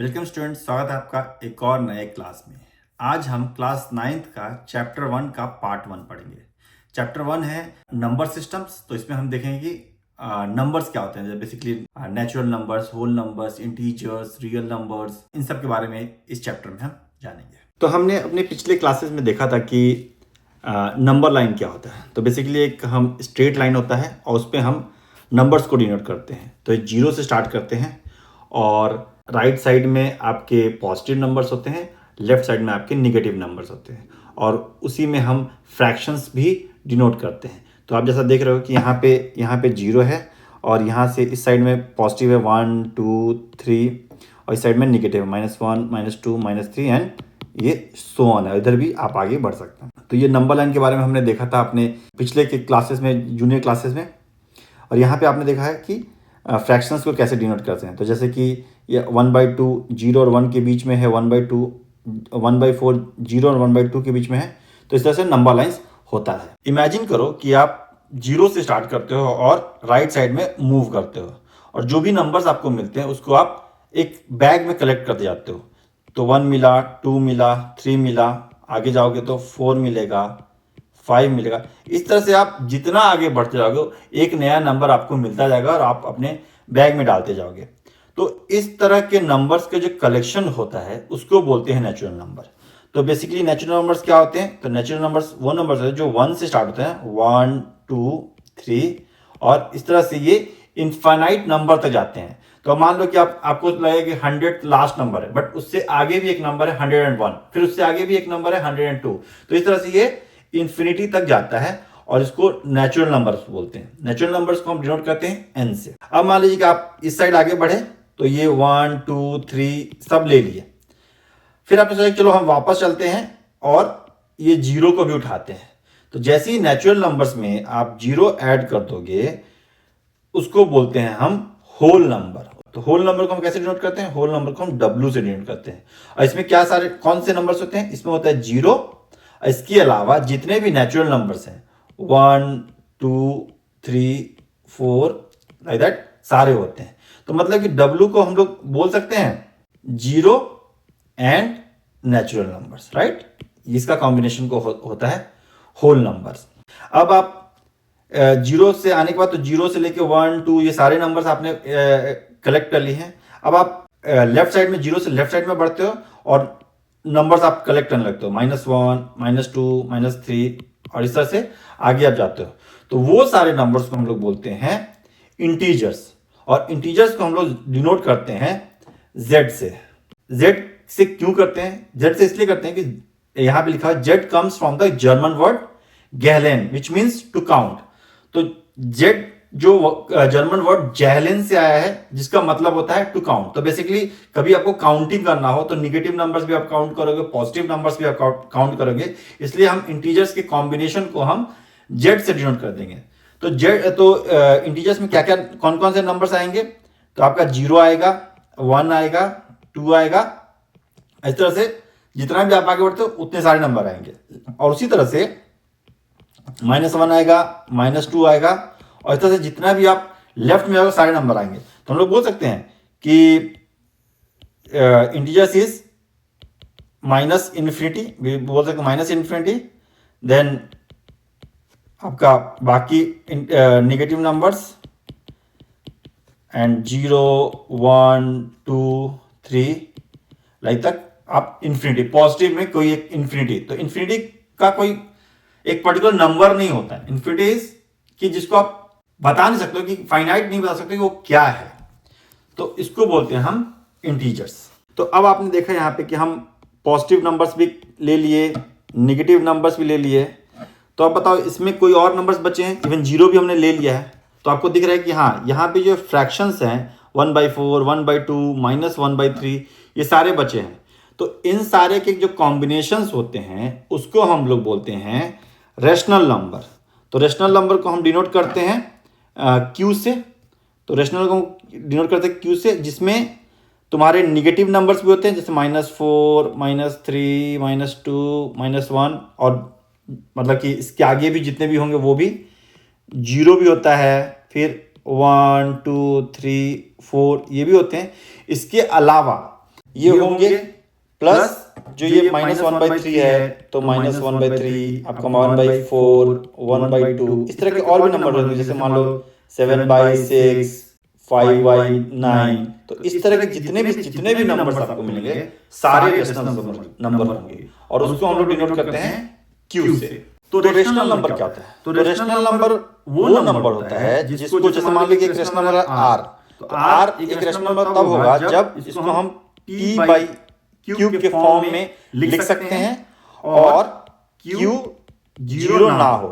Welcome student, स्वागत है आपका एक और नए क्लास में। आज हम क्लास 9th का चैप्टर 1 का पार्ट 1 पढ़ेंगे। चैप्टर 1 है नंबर सिस्टम्स। तो इसमें हम देखेंगे कि नंबर्स क्या होते हैं, basically natural numbers, whole numbers, integers, real numbers, इन सब के बारे में इस चैप्टर में हम जानेंगे। तो हमने अपने पिछले क्लासेस में देखा था कि नंबर लाइन क्या होता है। तो बेसिकली एक हम स्ट्रेट लाइन होता है और उस पर हम नंबर्स को डिनोट करते हैं। तो 0 से स्टार्ट करते हैं और राइट साइड में आपके पॉजिटिव नंबर्स होते हैं, लेफ्ट साइड में आपके निगेटिव नंबर्स होते हैं और उसी में हम फ्रैक्शंस भी डिनोट करते हैं। तो आप जैसा देख रहे हो कि यहाँ पे 0 है और यहाँ से इस साइड में पॉजिटिव है 1 2 3 और इस साइड में निगेटिव -1 -2 -3 एंड ये सो ऑन है। इधर भी आप आगे बढ़ सकते हैं। तो ये नंबर लाइन के बारे में हमने देखा था अपने पिछले के क्लासेस में, जूनियर क्लासेस में। और यहाँ पे आपने देखा है कि फ्रैक्शंस को कैसे डिनोट करते हैं। तो जैसे कि ये 1/2 0 और 1 के बीच में है, 1/2 1/4 0 और 1/2 के बीच में है। तो इस तरह से नंबर लाइंस होता है। इमेजिन करो कि आप 0 से स्टार्ट करते हो और राइट साइड में मूव करते हो और जो भी नंबर्स आपको मिलते हैं उसको आप एक बैग में कलेक्ट करते जाते हो। तो 1 मिला, 2 मिला, 3 मिला, आगे जाओगे तो 4 मिलेगा, 5 मिलेगा। इस तरह से आप जितना आगे बढ़ते जाओगे एक नया नंबर आपको मिलता जाएगा और आप अपने बैग में डालते जाओगे। तो इस तरह के नंबर्स के जो कलेक्शन होता है उसको बोलते हैं नेचुरल नंबर। तो बेसिकली नेचुरल नंबर्स क्या होते हैं? तो नेचुरल नंबर्स वो नंबर्स होते हैं जो 1 से स्टार्ट होते हैं, 1 2 3 और इस तरह से ये इनफाइनाइट नंबर तक जाते हैं। तो मान लो कि आपको लगेगा कि 100 लास्ट नंबर है, बट उससे आगे भी एक नंबर है 101, फिर उससे आगे भी एक नंबर है 102। तो इस तरह से ये इन्फिनिटी तक जाता है और इसको नेचुरल नंबर्स बोलते हैं। नेचुरल नंबर्स को हम डिनोट करते हैं n से। अब मान लीजिए कि आप इस साइड आगे बढ़े तो ये 1 2 3 सब ले लिए। फिर आपने सोचा चलो हम वापस चलते हैं और ये 0 को भी उठाते हैं। तो जैसे ही नेचुरल नंबर्स में आप 0 ऐड कर दोगे उसको बोलते हैं हम होल नंबर। तो होल नंबर को हम कैसे डिनोट करते हैं? होल नंबर को हम W से डिनोट करते हैं। और इसमें क्या सारे कौन से नंबर्स होते हैं? इसमें होता है 0। इसके अलावा जितने भी नेचुरल नंबर्स हैं 1 2 3 4 लाइक दैट सारे होते हैं। तो मतलब कि W को हम लोग बोल सकते हैं 0 एंड नेचुरल नंबर्स, राइट। इसका कॉम्बिनेशन को होता है होल नंबर्स। अब आप 0 से आने के बाद तो 0 से लेके 1 2 ये सारे नंबर्स आपने कलेक्ट कर लिए हैं। अब आप लेफ्ट साइड में 0 से लेफ्ट साइड में बढ़ते हो और नंबर्स आप कलेक्ट करने लगते हो, -1 -2 -3 और इस तरह से आगे आप जाते हो। तो वो सारे नंबर्स को हम लोग बोलते हैं इंटीजर्स। और इंटीजर्स को हम लोग डिनोट करते हैं Z से। Z से क्यों करते हैं? Z से इसलिए करते हैं कि यहां पे लिखा है Z comes from the German word गैलेन विच मीन्स टू काउंट। तो Z जो जर्मन वर्ड जैहलिन से आया है जिसका मतलब होता है टू काउंट। तो बेसिकली कभी आपको काउंटिंग करना हो तो निगेटिव नंबर्स भी आप काउंट करोगे, पॉजिटिव नंबर्स भी आप काउंट करोगे। इसलिए हम इंटीजर्स के कॉम्बिनेशन को हम Z से डिनोट कर देंगे। तो इंटीजर्स में क्या क्या कौन कौन से नंबर्स आएंगे? तो आपका 0 आएगा, 1 आएगा, 2 आएगा। इस तरह से जितना भी आप आगे बढ़ते हो उतने सारे नंबर आएंगे। और उसी तरह से -1 आएगा, -2 आएगा और इस तरह से जितना भी आप लेफ्ट में जाओगे सारे नंबर आएंगे। तो हम लोग बोल सकते हैं कि इंटीजर्स इज -इन्फिनिटी, भी बोल सकते हैं -इन्फिनिटी। देन आपका बाकी नेगेटिव नंबर्स एंड 0 1 2 3 लाइक तक आप इन्फिनिटी। पॉजिटिव में कोई एक इन्फिनिटी, तो इन्फिनिटी का कोई एक पर्टिकुलर नंबर नहीं होता है। इन्फिनिटी इज कि जिसको आप बता नहीं सकते, कि फाइनाइट नहीं बता सकते कि वो क्या है। तो इसको बोलते हैं हम इंटीजर्स। तो अब आपने देखा यहाँ पे कि हम पॉजिटिव नंबर्स भी ले लिए, निगेटिव नंबर्स भी ले लिए। तो अब बताओ इसमें कोई और नंबर्स बचे हैं? इवन 0 भी हमने ले लिया है। तो आपको दिख रहा है कि हाँ, यहाँ पे जो फ्रैक्शंस हैं 1/4 1/2 -1/3 ये सारे बचे हैं। तो इन सारे के जो कॉम्बिनेशंस होते हैं उसको हम लोग बोलते हैं रेशनल नंबर। तो रेशनल नंबर को हम डिनोट करते हैं Q से। तो रेशनल को डिनोट करते हैं Q से, जिसमें तुम्हारे निगेटिव नंबर्स भी होते हैं जैसे -4 -3 -2 -1 और मतलब कि इसके आगे भी जितने भी होंगे वो भी 0 भी होता है, फिर 1 2 3 4 ये भी होते हैं। इसके अलावा ये होंगे प्लस जो ये -1/3 है तो -1/3 आपका 1/4 1/2 इस तरह के और भी नंबर होंगे, जैसे मान लो 7/6 5/9। तो इस तरह के जितने भी नंबर्स आपको मिलेंगे सारे रेशनल नंबर होंगे और उसको हम लोग डिनोट करते हैं क्यू से। तो रेशनल नंबर क्या होता है? तो रेशनल नंबर वो नंबर होता है जिसको, जैसे मान लीजिए एक रेशनल नंबर है आर, तो आर एक रेशनल नंबर तब होगा जब इसको हम p/q के फॉर्म में लिख सकते हैं और q जीरो ना हो।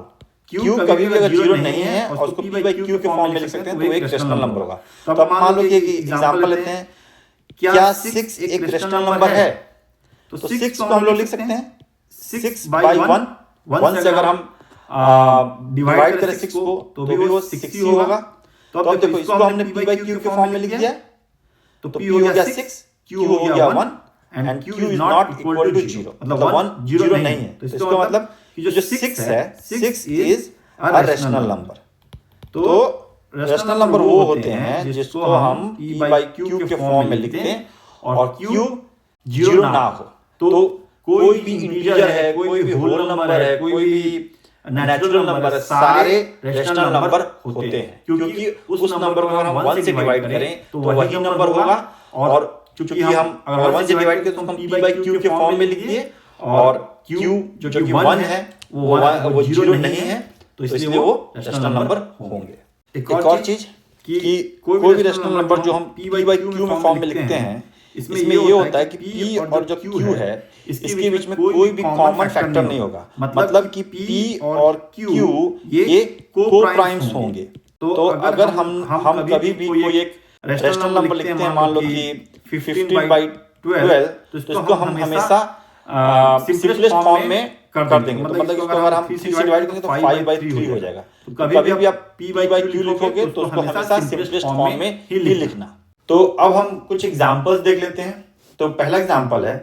q कभी भी अगर जीरो नहीं है और उसको p/q के फॉर्म में लिख सकते हैं तो वो एक रेशनल नंबर होगा। तो अब मान लो कि एक एग्जांपल लेते हैं, क्या 6 एक रेशनल नंबर है? तो 6 को हम लोग लिख सकते हैं 6/1। 1 से अगर हम डिवाइड करें 6 को तो भी वो 6 ही होगा। तो अब देखो इसको हमने p/q के फॉर्म में लिख दिया, तो p हो गया 6, q हो गया 1 and q is not equal to 0, मतलब 1 जीरो नहीं है। तो इसका मतलब कि जो 6 है 6 इज अ रेशनल नंबर। तो रेशनल नंबर वो होते हैं जिसको हम p/q के फॉर्म में लिखते हैं और q जीरो ना हो। तो कोई भी इंटीजर है, कोई भी होल नंबर है, कोई भी नेचुरल नंबर है, सारे रेशनल नंबर होते हैं, क्योंकि उस नंबर को अगर हम 1 से डिवाइड करें तो वही नंबर होगा। और क्योंकि हम अगर 1 से डिवाइड करें तो हम p/q के फॉर्म में लिख दिए और q जो कि 1 है वो जीरो नहीं है, तो इसलिए वो रेशनल नंबर होंगे। एक और चीज कि कोई भी रेशनल नंबर जो हम p/q में फॉर्म में लिखते हैं, इसमें ये होता है कि p और जो q है इसके बीच में कोई भी कॉमन फैक्टर नहीं होगा, मतलब कि p और q ये को प्राइम्स होंगे। तो अगर हम कभी भी कोई एक रेशनल नंबर लिखते हैं, मान लो कि 15/12, तो इसको हम हमेशा सिंपलेस्ट फॉर्म में कर देंगे। तो मतलब इसको अगर हम 3 से डिवाइड करेंगे तो 5/3 हो जाएगा। तो कभी भी आप p/q लिखोगे तो उसको हमेशा सिंपलेस्ट फॉर्म में ही लिखना। तो अब हम कुछ एग्जांपल्स देख लेते हैं। तो पहला एग्जांपल है,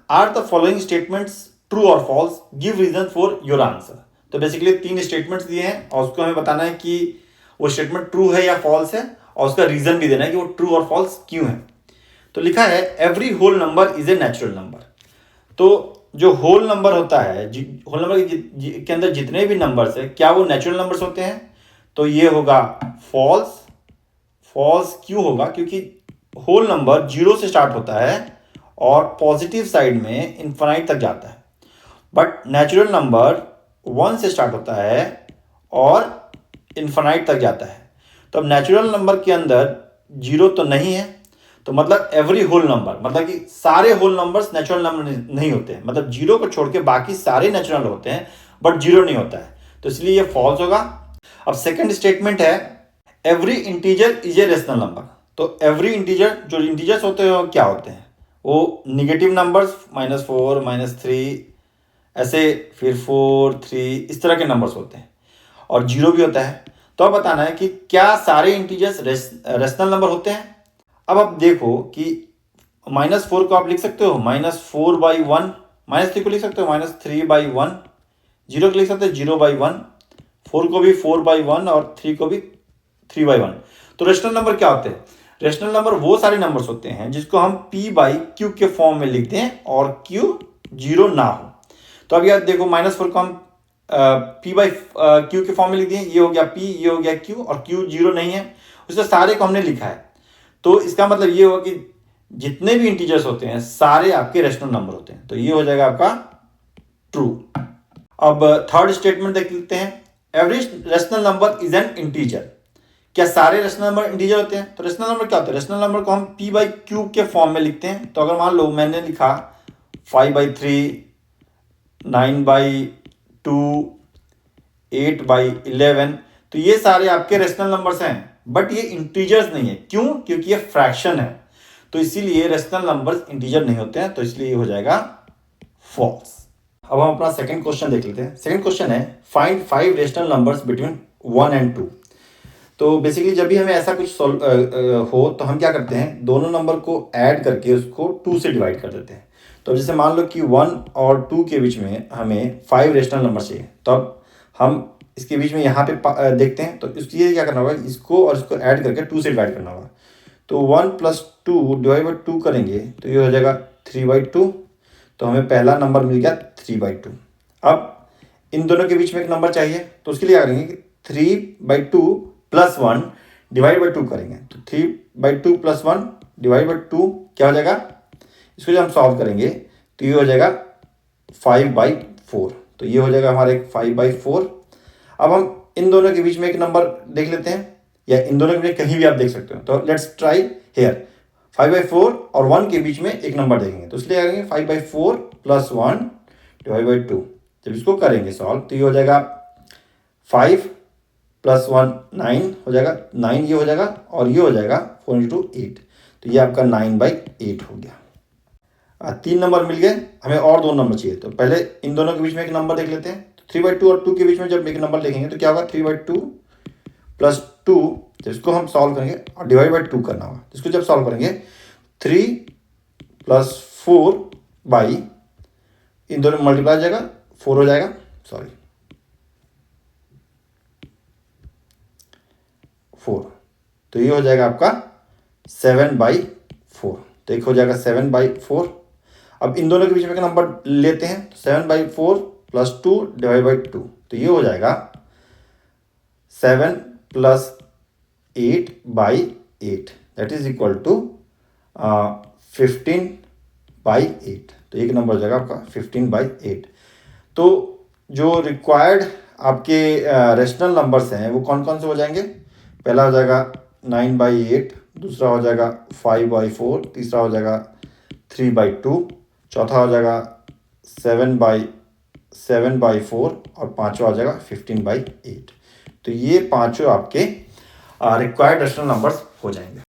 are the following statements true और false, give reason for your answer. तो बेसिकली 3 स्टेटमेंट्स दिए हैं और उसको हमें बताना है कि वो स्टेटमेंट ट्रू है या फॉल्स है और उसका रीजन भी देना है कि वो ट्रू और फॉल्स क्यों है। तो लिखा है every whole number is a natural number. तो जो होल नंबर होता है, होल नंबर के अंदर जितने भी नंबर्स है क्या वो नेचुरल नंबर्स होते हैं? तो ये होगा फॉल्स। फॉल्स क्यों होगा? क्योंकि होल नंबर 0 से स्टार्ट होता है और पॉजिटिव साइड में इनफाइनाइट तक जाता है, बट नेचुरल नंबर 1 से स्टार्ट होता है और इनफाइनाइट तक जाता है। तो अब नेचुरल नंबर के अंदर 0 तो नहीं है, तो मतलब एवरी होल नंबर, मतलब कि सारे होल नंबर्स नेचुरल नंबर नहीं होते हैं, मतलब 0 को छोड़ के बाकी सारे नेचुरल होते हैं बट 0 नहीं होता है, तो इसलिए ये फॉल्स होगा। अब सेकंड स्टेटमेंट है every integer is a rational number. तो एवरी इंटीजर, जो इंटीजर्स होते हैं वो क्या होते हैं? वो निगेटिव नंबर्स -4 -3 ऐसे, फिर 4 3 इस तरह के नंबर्स होते हैं और 0 भी होता है। तो अब बताना है कि क्या सारे इंटीजर्स रेशनल नंबर होते हैं। अब आप देखो कि -4 को आप लिख सकते हो -4/1, -3 को लिख सकते हो -3/1, 0 को लिख सकते हो 0/1, 4 को भी 4/1 और 3 को भी 3/1। तो रेशनल नंबर क्या होते हैं? रेशनल नंबर वो सारे नंबर्स होते हैं जिसको हम p/q के फॉर्म में लिखते हैं और q 0 ना हो। तो अब यार देखो -4 को हम p/q के फॉर्म में लिख दिए, ये हो गया p, ये हो गया q और q 0 नहीं है, उससे सारे को हमने लिखा है। तो इसका मतलब ये होगा कि जितने भी इंटीजर्स होते हैं सारे आपके रेशनल नंबर होते हैं, तो ये हो जाएगा आपका ट्रू। अब थर्ड स्टेटमेंट देख लेते हैं, every rational number is an integer. क्या सारे रेशनल नंबर इंटीजर होते हैं? तो रेशनल नंबर क्या होता है? रेशनल नंबर को हम p/q के फॉर्म में लिखते हैं। तो अगर मान लो मैंने लिखा 5/3, 9/2, 8/11, तो ये सारे आपके रेशनल नंबर्स हैं, बट ये इंटीजर्स नहीं है। क्यों? क्योंकि ये फ्रैक्शन है, तो इसीलिए रेशनल नंबर्स इंटीजर नहीं होते हैं, तो इसलिए ये हो जाएगा फॉल्स। अब हम अपना सेकंड क्वेश्चन देख लेते हैं। सेकंड क्वेश्चन है find 5 rational numbers between 1 and 2। तो बेसिकली जब भी हमें ऐसा कुछ हो तो हम क्या करते हैं, दोनों नंबर को ऐड करके उसको 2 से डिवाइड कर देते हैं। तो जैसे मान लो कि 1 और 2 के बीच में हमें 5 रेशनल नंबर चाहिए, तो अब हम इसके बीच में यहाँ पे देखते हैं, तो इसलिए क्या करना होगा, इसको और इसको ऐड करके 2 से डिवाइड करना होगा। तो 1 + टू डिवाइड बाई टू करेंगे तो ये हो जाएगा 3/2। तो हमें पहला नंबर मिल गया 3/2। अब इन दोनों के बीच में एक नंबर चाहिए, तो उसके लिए क्या करेंगे कि 3/2 प्लस 1 डिवाइड बाई 2 करेंगे। तो 3/2 प्लस 1 डिवाइड बाई 2 क्या हो जाएगा, इसको जब हम सॉल्व करेंगे तो ये हो जाएगा 5/4। तो ये हो जाएगा हमारे 5/4। अब हम इन दोनों के बीच में एक नंबर देख लेते हैं, या इन दोनों के बीच कहीं भी आप देख सकते हो। तो लेट्स ट्राई हेयर 5/4 और 1 के बीच में एक नंबर देखेंगे, तो इसलिए करेंगे 5/4 प्लस 1 डिवाइड बाई 2। जब इसको करेंगे सॉल्व तो ये हो जाएगा 5 प्लस 1 9 हो जाएगा, 9 ये हो जाएगा, और ये हो जाएगा 4 × 8। तो ये आपका 9/8 हो गया। 3 नंबर मिल गए, हमें और 2 नंबर चाहिए। तो पहले इन दोनों के बीच में एक नंबर देख लेते हैं। तो 3/2 और 2 के बीच में जब एक नंबर देखेंगे तो क्या होगा, 3/2 प्लस 2। तो इसको हम सॉल्व करेंगे और डिवाइड बाई 2 करना होगा। इसको जब सॉल्व करेंगे 3 प्लस 4 बाई, इन दोनों में मल्टीप्लाई हो जाएगा, 4 हो जाएगा, सॉरी 4। तो ये हो जाएगा आपका 7/4। तो एक हो जाएगा 7/4। अब इन दोनों के बीच में एक नंबर लेते हैं। तो 7/4 प्लस 2 डिवाइड बाई 2। तो ये हो जाएगा 7 plus 8/8 that is equal to 15/8। तो एक नंबर हो जाएगा आपका 15/8। तो जो रिक्वायर्ड आपके रेशनल नंबर्स हैं वो कौन कौन से हो जाएंगे, पहला हो जाएगा 9/8, दूसरा हो जाएगा 5/4, तीसरा हो जाएगा 3/2, चौथा हो जाएगा 7/4 और पांचवा हो जाएगा 15/8। तो ये पांचों आपके रिक्वायर्ड रेशनल नंबर्स हो जाएंगे।